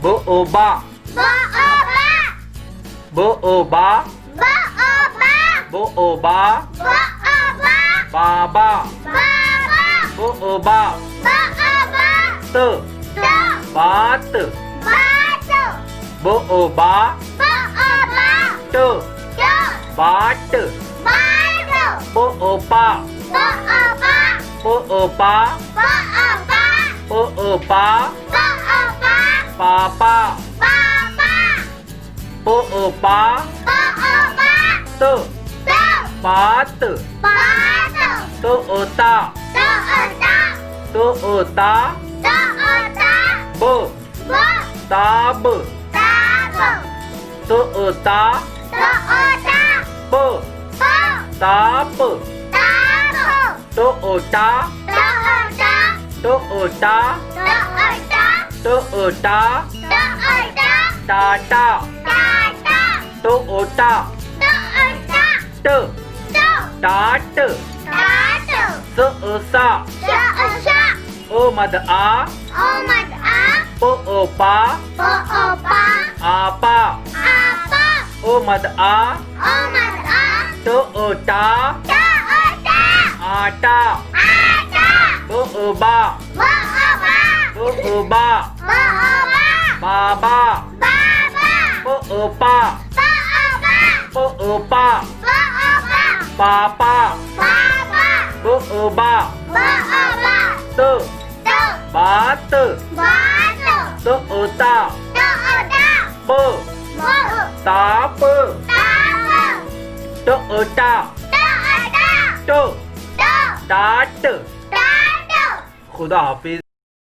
ब ओ बा ब ओ बा ब ओ बा बाबा ब ओ बा त बात ब ओ बा ट बाट प ओ पा प ओ पा प ओ पा पापा प ओ पा त बात त ओ ता त ओ ता ब ताब त ओ ता प ताप त ओ ता त ओ ता त ओ ता टाटा त ओ ता ट टाट स ओ सा ओ मद आ प ओ पा आपा ओ मद आ त ओ टा आटा ब ओ बा ब ओ बा बाबा प ओ पा प ओ पा पापा ब ओ बा त बात त ओ ता प ताप त ओ टा ट टाट खुदा हाफिज।